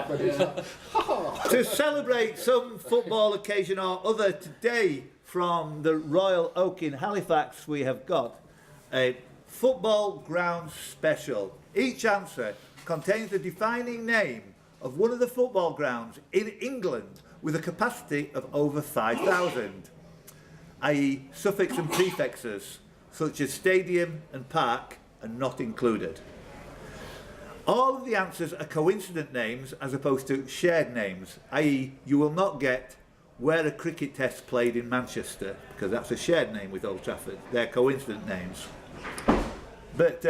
To celebrate some football occasion or other today from the Royal Oak in Halifax, we have got a football ground special. Each answer contains the defining name of one of the football grounds in England with a capacity of over 5,000, i.e. suffix and prefixes such as stadium and park are not included. All of the answers are coincident names as opposed to shared names, i.e. you will not get where a cricket test played in Manchester, because that's a shared name with Old Trafford. They're coincident names. But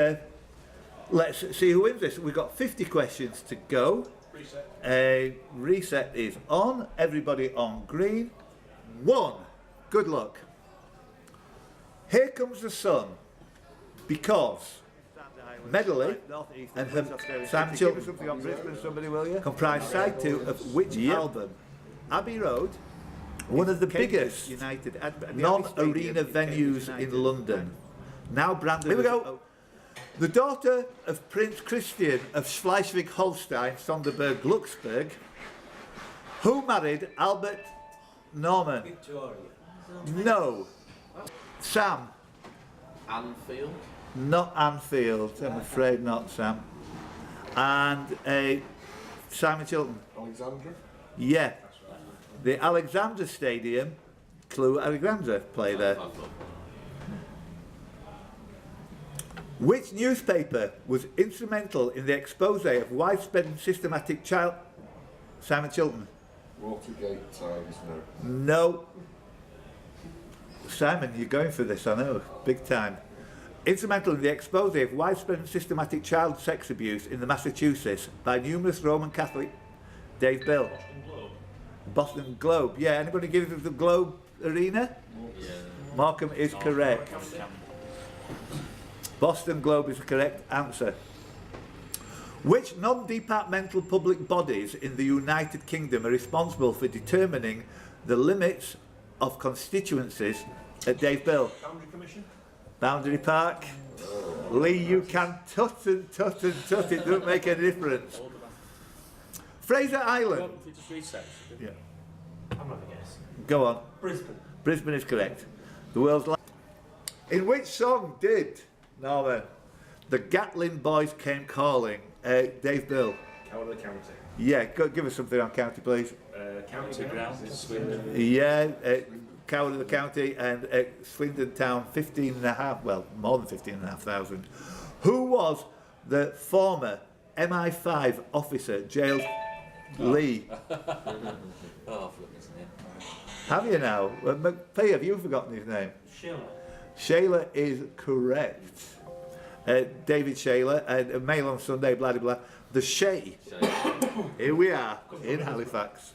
let's see who wins this. We've got 50 questions to go. Reset. Reset is on. Everybody on green. 1. Good luck. Here comes the sun, because Medley and Sam Chilton comprise side 2 of which album? Abbey Road, one of the biggest United non-arena venues in London, now branded. Here we go. The daughter of Prince Christian of Schleswig-Holstein, Sonderburg-Glucksburg, who married Albert Norman. Victoria. No. Sam. Anfield. Not Anfield, I'm afraid not, Sam. And Simon Chilton. Alexandra? Yeah. The Alexandra Stadium, Clue Alexandra play there. Which newspaper was instrumental in the expose of widespread and systematic child... Simon Chilton. Watergate Times, no. No. Simon, you're going for this, I know, big time. Instrumental in the expose of widespread and systematic child sex abuse in the Massachusetts by numerous Roman Catholic. Dave Bill. Boston Globe. Yeah, anybody give us the Globe Arena? Yeah. Markham is correct. Boston Globe is the correct answer. Which non-departmental public bodies in the United Kingdom are responsible for determining the limits of constituencies at Dave Bill? Boundary Commission? Boundary Park. Lee, you can tut and tut and tut, it doesn't make any difference. Fraser Island. Yeah. I'm not a guess. Go on. Brisbane. Brisbane is correct. The world's In which song did, Norman, the Gatlin Boys Came Calling? Dave Bill. Coward of the County. Yeah, give us something on county, please. County Ground. Swindon. Yeah, Coward of the County and Swindon Town, 15.5, well, more than 15,500. Who was the former MI5 officer jailed? Lee. Oh, I've forgotten his name. Have you now? McPhee, have you forgotten his name? Sheila. Shayla is correct. David Shayla, and Mail on Sunday, blah, blah, blah. The Shay. Here we are, in Halifax.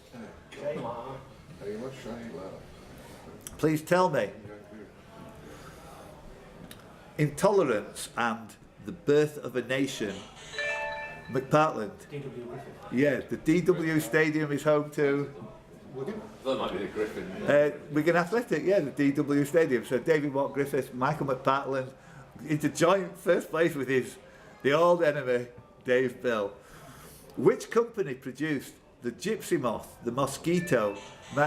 Please tell me. Intolerance and the Birth of a Nation. McPartland. D.W. Griffith. Yeah, the DW Stadium is home to That might be the Griffin. Wigan Athletic, yeah, the DW Stadium. So David Watt Griffiths, Michael McPartland, into joint first place with the old enemy, Dave Bill. Which company produced the Gypsy Moth, the Mosquito?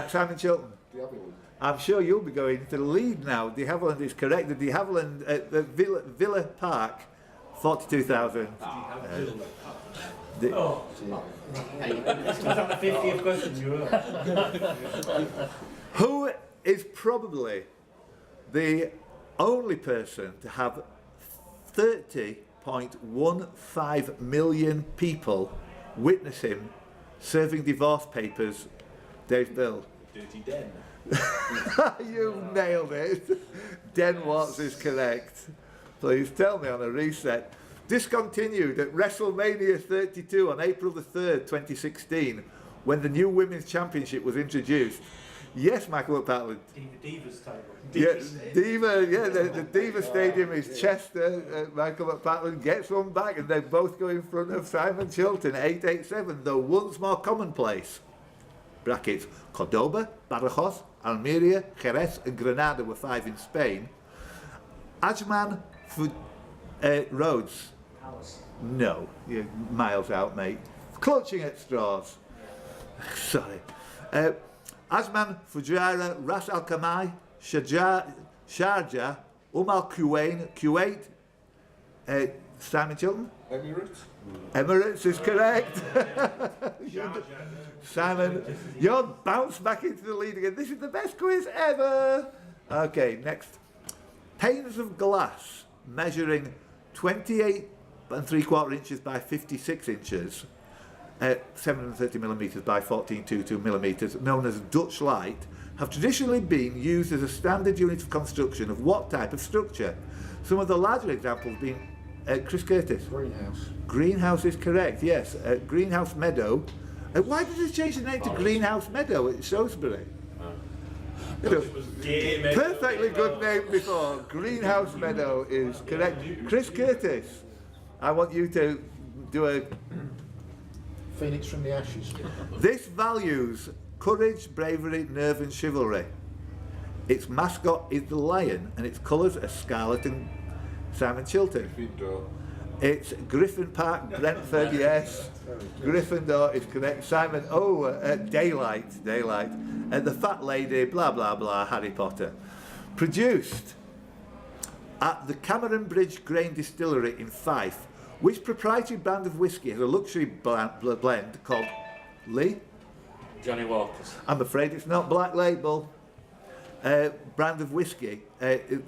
Simon Chilton. De Havilland. I'm sure you'll be going to the lead now. De Havilland is correct. The De Havilland at the Villa Park, 42,000. Oh. Was that the 50th question you were? Who is probably the only person to have 30.15 million people witness him serving divorce papers? Dave Bill. Dirty Den. You nailed it. Den Watts is correct. Please tell me on a reset. Discontinued at WrestleMania 32 on April the 3rd, 2016, when the new Women's Championship was introduced. Yes, Michael McPartland. Diva's table. Yeah, Diva, yeah, the Diva Stadium is Chester. Michael McPartland gets one back, and they both go in front of Simon Chilton, 887, though once more commonplace. Brackets, Cordoba, Badajoz, Almeria, Jerez, and Granada were 5 in Spain. Ajman Roads. Alice. No, you're miles out, mate. clutching at straws. Sorry. Asman, Fujairah, Ras Al Khamai, Sharjah, Al Kuwait, Simon Chilton? Emirates? Emirates is correct. Simon, you're bounced back into the lead again. This is the best quiz ever. Okay, next. Panes of glass measuring 28 and 3/4 inches by 56 inches, 730 millimetres by 1422 millimetres, known as Dutch light, have traditionally been used as a standard unit of construction of what type of structure? Some of the larger examples being Chris Curtis. Greenhouse. Greenhouse is correct, yes. Greenhouse Meadow. Why did they change the name to Greenhouse Meadow at Shrewsbury? You know, perfectly good name before. Greenhouse Meadow is correct. Chris Curtis, I want you to do a... Phoenix from the ashes. This values courage, bravery, nerve and chivalry. Its mascot is the lion and its colours are scarlet and Simon Chilton. Gryffindor. It's Griffin Park, Brentford, yes. Gryffindor is correct. Simon, Daylight. The Fat Lady, blah, blah, blah, Harry Potter. Produced at the Cameron Bridge Grain Distillery in Fife, which proprietary brand of whiskey has a luxury blend called Lee? Johnny Walker's. I'm afraid it's not Black Label. Brand of whiskey. Proprietary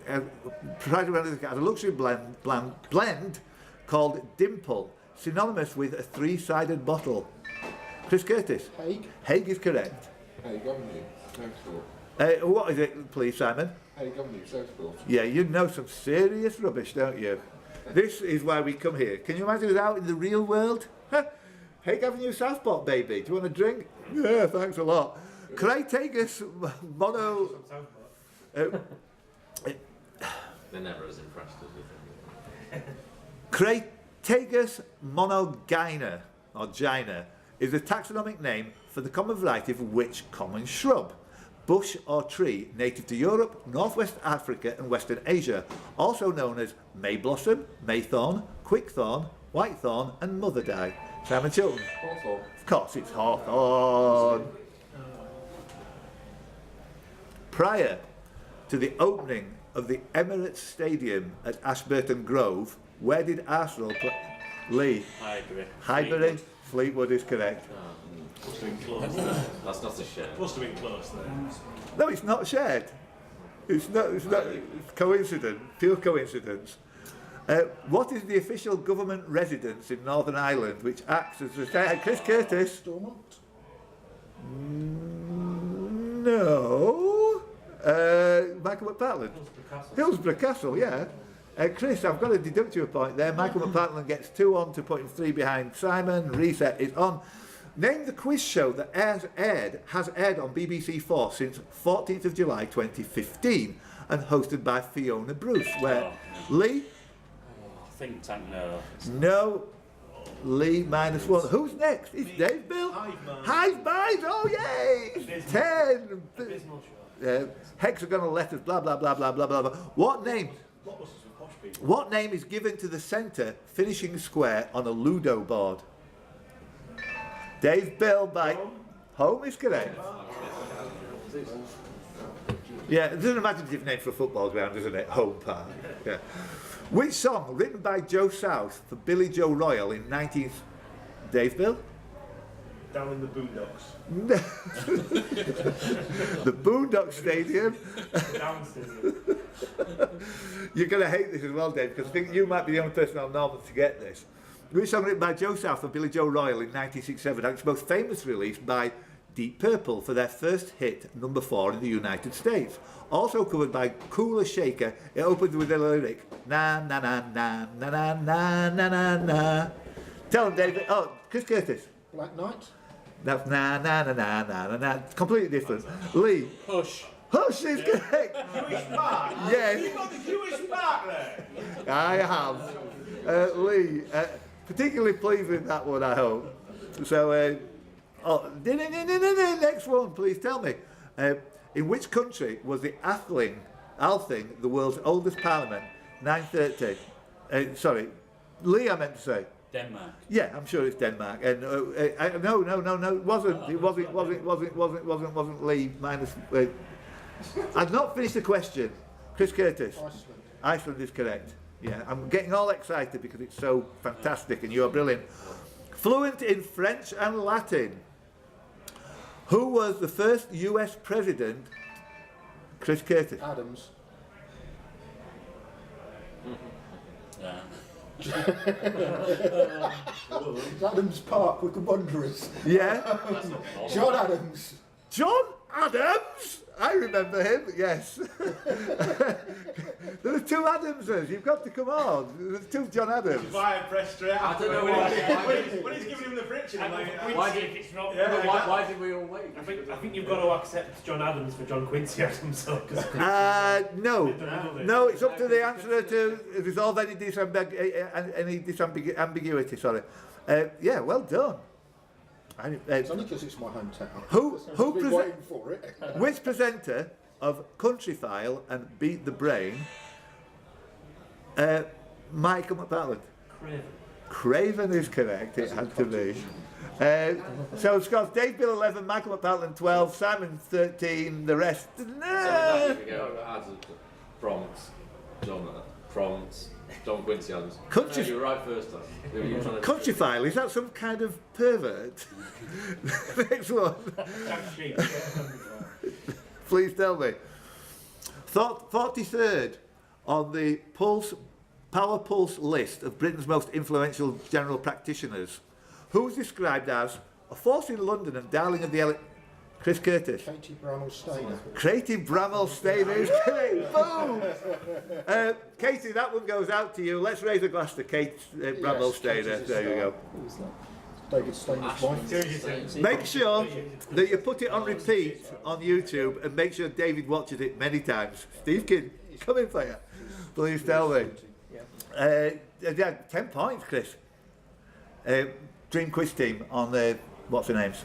brand of whiskey has a luxury blend called Dimple, synonymous with a 3-sided bottle. Chris Curtis. Hague. Hague is correct. Hague Avenue, Southport. What is it, please, Simon? Hague Avenue, Southport. Yeah, you know some serious rubbish, don't you? This is why we come here. Can you imagine us out in the real world? Hague Avenue, Southport, baby. Do you want a drink? Yeah, thanks a lot. Crataegus mono... They're never as impressed as we think. Crataegus monogyna, or gyna, is a taxonomic name for the common variety of which common shrub, bush or tree native to Europe, Northwest Africa and Western Asia, also known as mayblossom, maythorn, quickthorn, whitethorn and motherday. Simon Chilton. Hawthorn. Of course it's hawthorn. Prior to the opening of the Emirates Stadium at Ashburton Grove, where did Arsenal play? Lee. Highbury. Fleetwood is correct. Must have been close. That's not a shame. Must have been close there. No, it's not shared. It's not. It's coincidence. Pure coincidence. What is the official government residence in Northern Ireland, which acts as the Chris Curtis? Stormont. No. Michael McPartland. Hillsborough Castle, yeah. Chris, I've got to deduct you a point there. Michael McPartland gets 2 on, 2 points, 3 behind Simon. Reset is on. Name the quiz show that has aired on BBC4 since 14th of July 2015 and hosted by Fiona Bruce, where Lee? Think tank, no. No. Lee -1. Who's next? It's Dave Bill. Hive Mind. Oh, yay! 10. Hexagonal letters, blah, blah, blah, blah, blah, blah, blah. What name is given to the centre finishing square on a Ludo board? Dave Bill by Home is correct. Yeah, it's an imaginative name for a football ground, isn't it? Home Park. Yeah. Which song, written by Joe South for Billy Joe Royal in 19th... Dave Bill? Down in the boondocks. The Boondock Stadium. Down stadium. You're going to hate this as well, Dave, because I think you might be the only person I'll know to get this. Which song written by Joe South and Billy Joe Royal in 1967, and its most famous release by Deep Purple for their first hit, number 4 in the United States. Also covered by Cooler Shaker, it opens with the lyric, na na na na na na na na na na. Tell them, David. Oh, Chris Curtis. Black Knight. That's na na na na na na na. Completely different. Lee. Hush. Hush is correct. Jewish Park? Yes. You got the Jewish Park there? I have. Lee, particularly pleased with that one, I hope. So, next one, please tell me. In which country was the Althing, the world's oldest parliament, 930? Sorry, Lee, I meant to say. Denmark. Yeah, I'm sure it's Denmark. And no, it wasn't Lee minus. I've not finished the question. Chris Curtis. Iceland. Iceland is correct. Yeah, I'm getting all excited because it's so fantastic and you are brilliant. Fluent in French and Latin. Who was the first US president? Chris Curtis. Adams. Yeah. Adams Park with the Wanderers. Yeah. John Adams. John Adams? I remember him, yes. There are two Adamses, you've got to come on. There's two John Adams. Why I pressed straight I don't know when he's giving him the friction, I'm like, Why Quincy, did- if it's not. Yeah. Why did we all wait? I think you've got to accept John Adams for John Quincy Adams. No, it's up to the answerer to resolve any ambiguity, sorry. Yeah, well done. It's only because it's my hometown. Who I've been prese- waiting for it. Which presenter of Countryfile and Beat the Brain? Michael McPartland. Craven is correct, it had to be. So Scott's Dave Bill 11, Michael McPartland 12, Simon 13, the rest. John Quincy Adams. Country- You were right first time. You were trying to- Countryfile, is that some kind of pervert? Next one. Please tell me. 43rd on the Power Pulse list of Britain's most influential general practitioners. Who's described as a force in London and darling of the Chris Curtis. Katie Bramall-Stainer. Katie Bramall-Stainer is correct. Boom! Katie, that one goes out to you. Let's raise a glass to Kate Bramall-Stainer. Katie's a There you star. go. Who's that? David Stainer's wife. Make sure that you put it on repeat on YouTube and make sure David watches it many times. Steve King, coming for you. Please tell me. Yeah, 10 points, Chris. Dream quiz team on what's her names?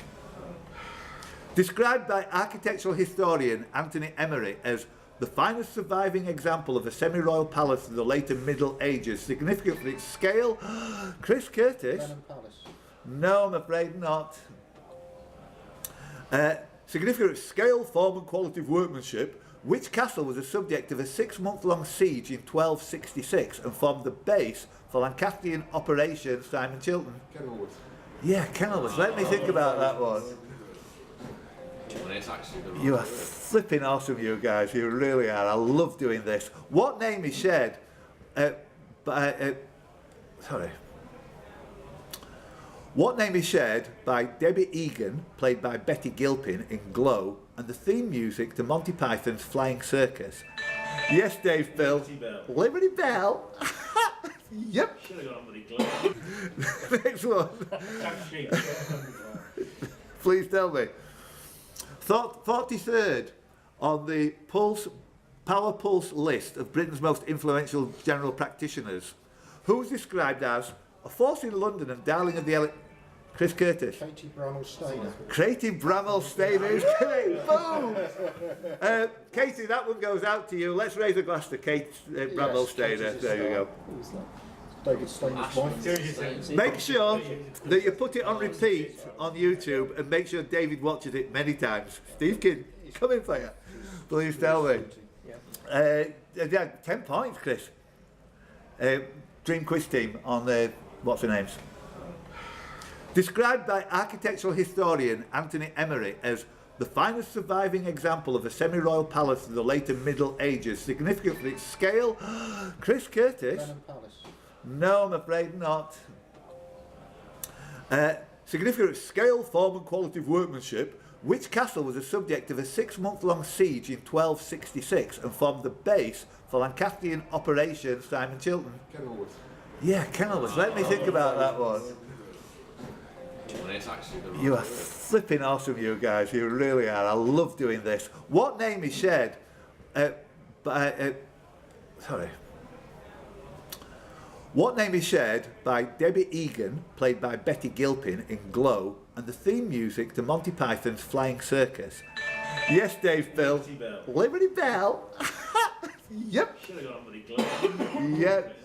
Described by architectural historian Anthony Emery as the finest surviving example of a semi-royal palace of the later Middle Ages, significant for its scale. Chris Curtis. Blenheim Palace. No, I'm afraid not. Significant scale, form and quality of workmanship. Which castle was the subject of a 6-month-long siege in 1266 and formed the base for Lancastrian Operation Simon Chiltern? Kenilworth. Yeah, Kenilworth. Let me think about that one. When it's actually the You wrong are word. flipping awesome, you guys. You really are. I love doing this. What name is shared by... sorry. What name is shared by Debbie Egan, played by Betty Gilpin in Glow, and the theme music to Monty Python's Flying Circus? Yes, Dave Bill. Liberty Bell. Yep. Should have gone with the Next one. Please tell me. 43rd on the Power Pulse list of Britain's most influential general practitioners. Who's described as a force in London and darling of the Chris Curtis. Katie Bramall-Stainer. Katie Bramall-Stainer is correct. Boom! Katie, that one goes out to you. Let's raise a glass to Kate Bramall-Stainer. Katie's a There you star. go. Who's that? David Stainer's wife. Make sure that you put it on repeat on YouTube and make sure David watches it many times. Steve King, coming for you. Please tell me. Yeah, 10 points, Chris. Dream quiz team on what's her names? Described by architectural historian Anthony Emery as the finest surviving example of a semi-royal palace of the later Middle Ages, significant for its scale. Chris Curtis. Blenheim Palace. No, I'm afraid not. Significant scale, form and quality of workmanship. Which castle was the subject of a 6-month-long siege in 1266 and formed the base for Lancastrian Operation Simon Chiltern? Kenilworth. Yeah, Kenilworth. Let me think about that one. When it's actually the wrong You are word. flipping awesome, you guys. You really are. I love doing this. What name is shared by... sorry. What name is shared by Debbie Egan, played by Betty Gilpin in Glow, and the theme music to Monty Python's Flying Circus? Yes, Dave Bill. Liberty Bell. Yep. Should have gone with the Yep.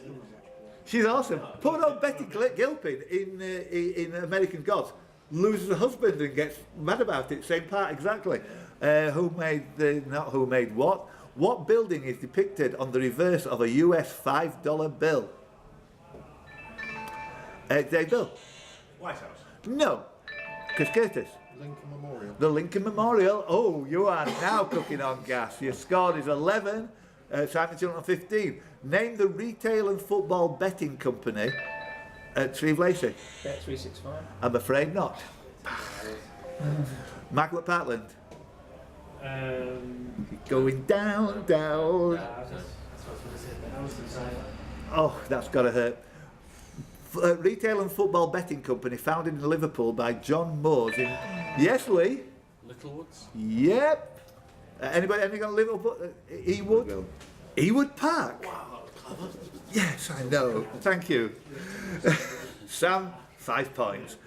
She's awesome. Poor old Betty Gilpin in American Gods loses a husband and gets mad about it. Same part exactly. Who made not who made what? What building is depicted on the reverse of a US $5 bill? Dave Bill. White House. No. Chris Curtis. Lincoln Memorial. The Lincoln Memorial. Oh, you are now cooking on gas. Your score is 11. Simon Chilton on 15. Name the retail and football betting company at Steve Lacey. Bet365. I'm afraid not. Michael at Partland. Going down, down. Oh, that's got to hurt. Retail and football betting company founded in Liverpool by John Moores in... Yes, Lee? Littlewoods? Yep. Anybody got Liverpool? Ewood? Ewood Park? Wow, that was clever. Yes, I know. Thank you. Sam, 5 points.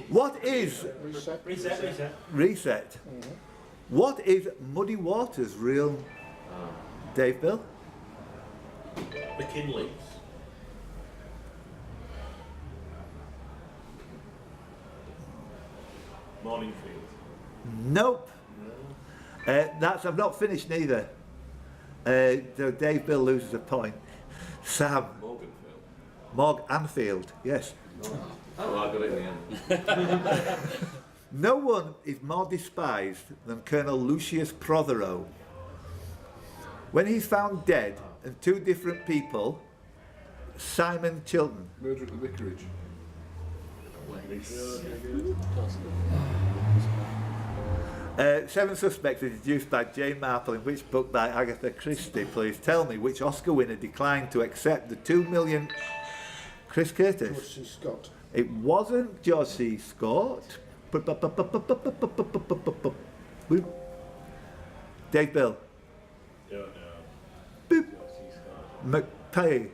What is... Reset. Reset. What is Muddy Waters' real... Dave Bill? McKinley. Morningfield. Nope. I've not finished neither. So Dave Bill loses a point. Sam. Morganfield. Anfield, yes. Oh, I got it in the end. No one is more despised than Colonel Lucius Prothero. When he's found dead and 2 different people, Simon Chilton. Murder at the Vicarage. Seven Suspects is introduced by Jane Marple in which book by Agatha Christie? Please tell me which Oscar winner declined to accept the $2 million. Chris Curtis. George C. Scott. It wasn't George C. Scott. Dave Bill. Boop. McPay.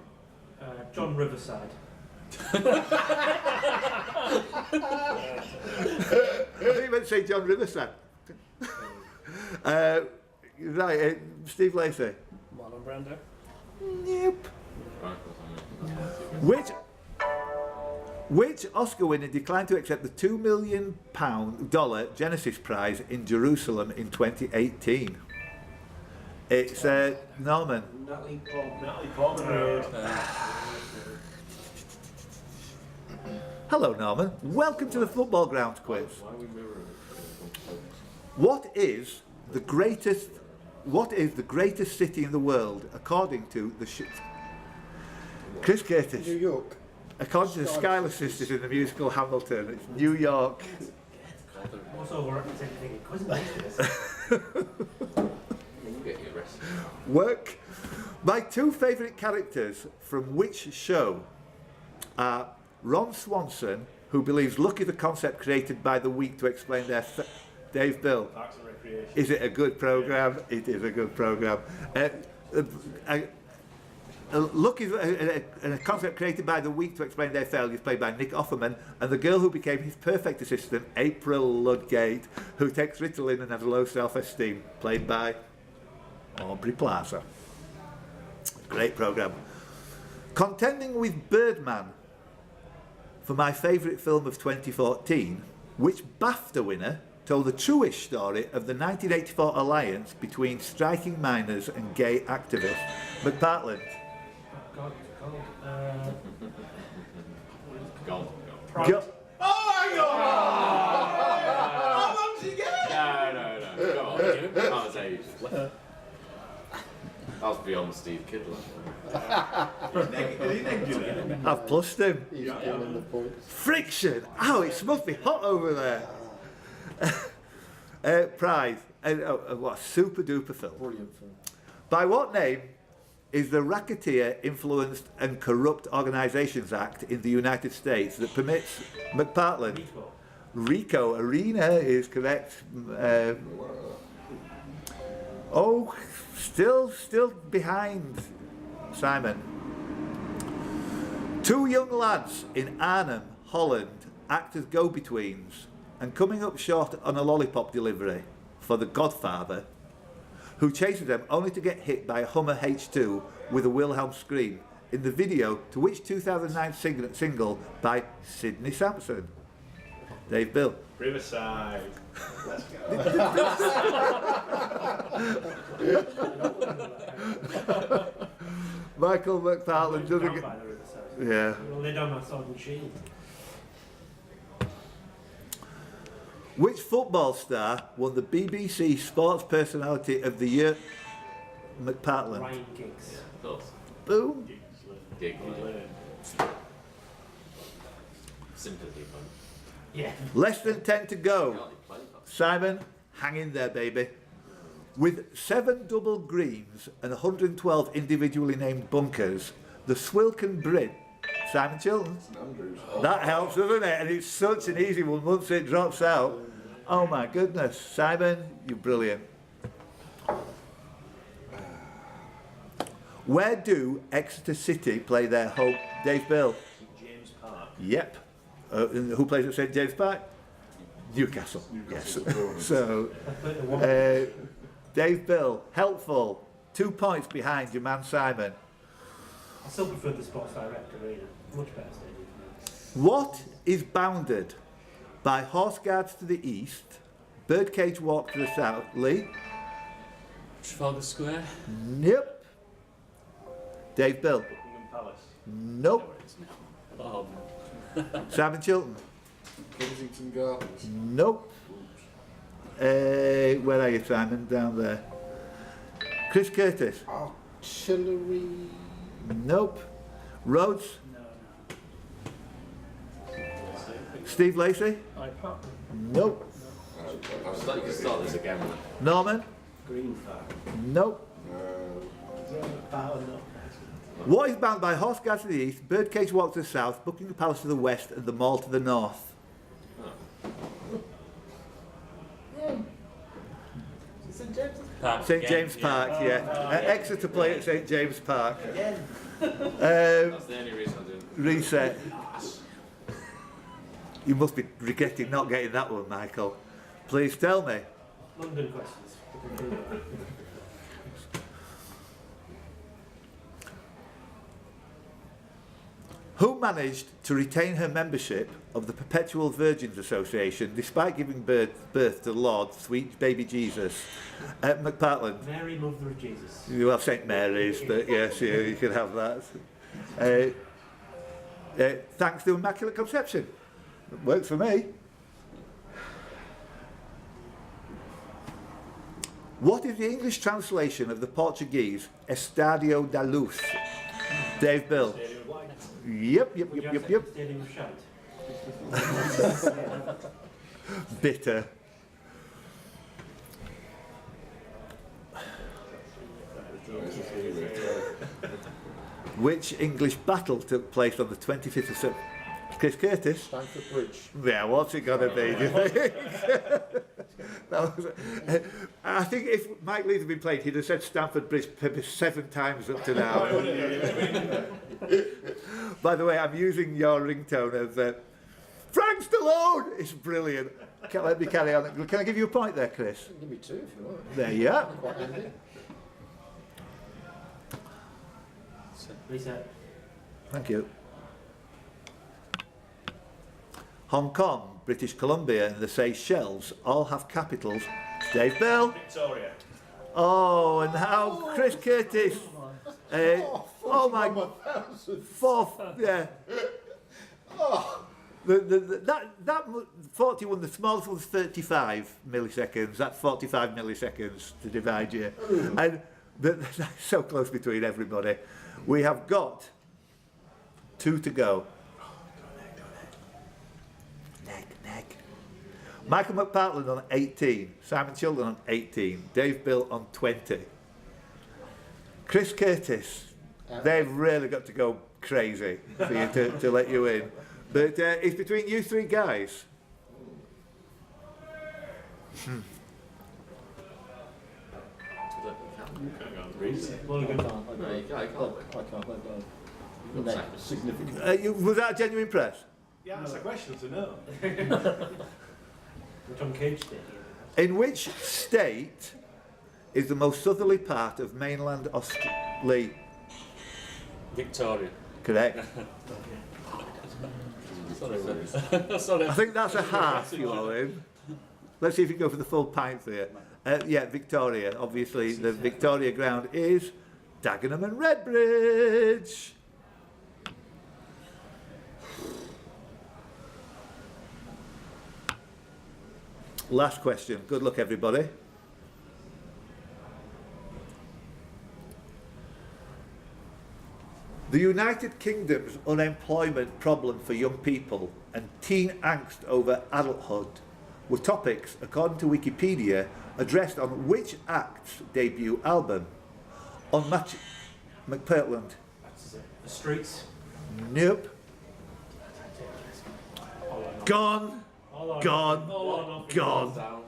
John Riverside. I think you meant to say John Riverside. Right, Steve Lacey. Marlon Brando. Nope. Which Oscar winner declined to accept the $2 million Genesis Prize in Jerusalem in 2018? It's Norman. Natalie Portman. Natalie Portman. Hello, Norman. Welcome to the Football Grounds quiz. Why are we mirroring? What is the greatest city in the world according to the Chris Curtis? New York. According to the Schuyler sisters in the musical Hamilton, it's New York. What's overrepresented thinking? Cousin this. We'll get you arrested. Work. My 2 favourite characters from which show are Ron Swanson, who believes luck is a concept created by the weak to explain their... Dave Bill. Parks and Recreation. Is it a good programme? It is a good programme. Luck is a concept created by the weak to explain their failures, played by Nick Offerman, and the girl who became his perfect assistant, April Ludgate, who takes Ritalin and has low self-esteem, played by Aubrey Plaza. Great programme. Contending with Birdman for my favourite film of 2014, which BAFTA winner told the truish story of the 1984 alliance between striking miners and gay activists? McPartland. God, Gone. Go- Oh my God! How long did you get? No. Go on. That was ages. That was beyond Steve Kidler. I've plussed him. He's in the points. Friction. Oh, it must be hot over there. Prize. What a super duper film. Brilliant film. By what name is the Racketeer Influenced and Corrupt Organisations Act in the United States that permits McPartland? RICO. Arena is correct. Still behind Simon. 2 young lads in Arnhem, Holland, act as go-betweens and coming up short on a lollipop delivery for the Godfather, who chases them only to get hit by a Hummer H2 with a Wilhelm scream. in the video to which 2009 single by Sidney Sampson? Dave Bill. Riverside. Let's go. Michael McPartland doesn't Down get... by the riverside. Yeah. Well, they're down my sword and shield. Which football star won the BBC Sports Personality of the Year? McPartland. Ryan Giggs. Of course. Boom. Gig. Sympathy fun. Yeah. Less than 10 to go. God, he played that. Simon, hang in there, baby. With 7 double greens and 112 individually named bunkers, the Swilcan Bridge. Simon Chilton. Andrews. That helps, doesn't it? And it's such an easy one once it drops out. Oh my goodness. Simon, you're brilliant. Where do Exeter City play their home? Dave Bill. James Park. Yep. And who plays at St James Park? Newcastle. Yes. So, Dave Bill, helpful. 2 points behind your man Simon. I still prefer the Sports Direct Arena. Much better stadium. What is bounded by Horse Guards to the east, Birdcage Walk to the south? Lee? Trafalgar Square. Yep. Dave Bill? Buckingham Palace. Nope. Oh, Simon Chilton? Kensington Gardens. Nope. Where are you, Simon? Down there. Chris Curtis? Artillery. Nope. Rhodes? Steve Lacey? Nope. I thought you could start this again. Norman? Green Park. Nope. What is bound by Horse Guards to the east, Birdcage Walk to the south, Buckingham Palace to the west, and the Mall to the north? Park St again, James yeah. Park, yeah. Exeter play at St James Park. That's the only reason I didn't. Reset. You must be regretting not getting that one, Michael. Please tell me. London questions. Who managed to retain her membership of the Perpetual Virgins Association despite giving birth to Lord Sweet Baby Jesus? McPartland. Mary, Mother of Jesus. You have St Mary's, but yes, you can have that. Thanks to Immaculate Conception. Works for me. What is the English translation of the Portuguese Estádio da Luz? Dave Bill. Stadium of Light. Yep. Would you accept the Stadium of Shite? Bitter. Which English battle took place on the 25th of September? Chris Curtis? Stamford Bridge. Yeah, what's it gonna be, do you think? That was, I think if Mike Leeds had been played, he'd have said Stamford Bridge maybe 7 times up to now. By the way, I'm using your ringtone of Frank Stallone! It's brilliant. Can't let me carry on. Can I give you a point there, Chris? Give me 2 if you want. There you are. Quite handy. Reset. Thank you. Hong Kong, British Columbia and the Seychelles all have capitals. Dave Bill. Victoria. Oh, and how Chris Curtis. Oh my God. 4th, yeah. That 41, the smallest one's 35 milliseconds. That's 45 milliseconds to divide you. And that's so close between everybody. We have got 2 to go. Neck. Michael McPartland on 18, Simon Chilton on 18, Dave Bill on 20. Chris Curtis, they've really got to go crazy for you to let you in. But it's between you 3 guys. Well, good. No, you can't. I can't let go. Significant. Was that a genuine press? Yeah, that's a question to know. Which on Cage Stadium. In which state is the most southerly part of mainland Australia? Victoria. Correct. Sorry. Sorry. I think that's a half you owe him. Let's see if you can go for the full pints here. Yeah, Victoria. Obviously, the Victoria ground is Dagenham and Redbridge. Last question. Good luck, everybody. The United Kingdom's unemployment problem for young people and teen angst over adulthood were topics, according to Wikipedia, addressed on which act's debut album? On McPartland. The streets. Nope. Gone. Gone. Gone.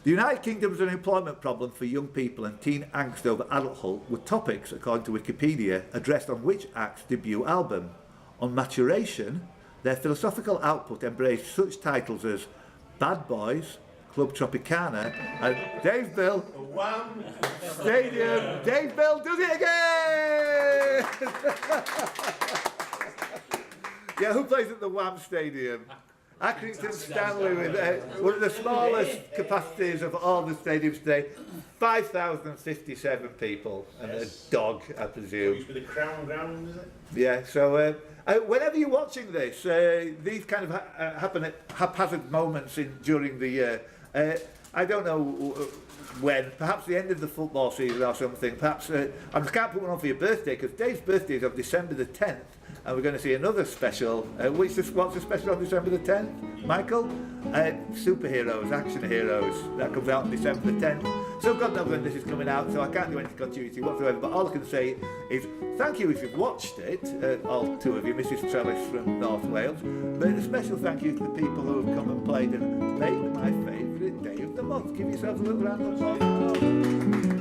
The United Kingdom's unemployment problem for young people and teen angst over adulthood were topics, according to Wikipedia, addressed on which act's debut album? On Maturation, their philosophical output embraced such titles as Bad Boys, Club Tropicana, and Dave Bill. Wham! Stadium. Dave Bill does it again! Yeah, who plays at the Wham Stadium? Accrington Stanley with one of the smallest capacities of all the stadiums today. 5,057 people and a dog, I presume. Used to be the Crown Ground, is it? Yeah, so whenever you're watching this, these kind of happen at haphazard moments during the year. I don't know when, perhaps the end of the football season or something. Perhaps, I just can't put one on for your birthday, because Dave's birthday is on December the 10th, and we're going to see another special. What's the special on December the 10th, Michael? Superheroes, action heroes. That comes out on December the 10th. So God knows when this is coming out, so I can't do any continuity whatsoever, but all I can say is thank you if you've watched it, all two of you, Mrs. Trellis from North Wales, but a special thank you to the people who have come and played and made my favourite day of the month. Give yourself a little round of applause.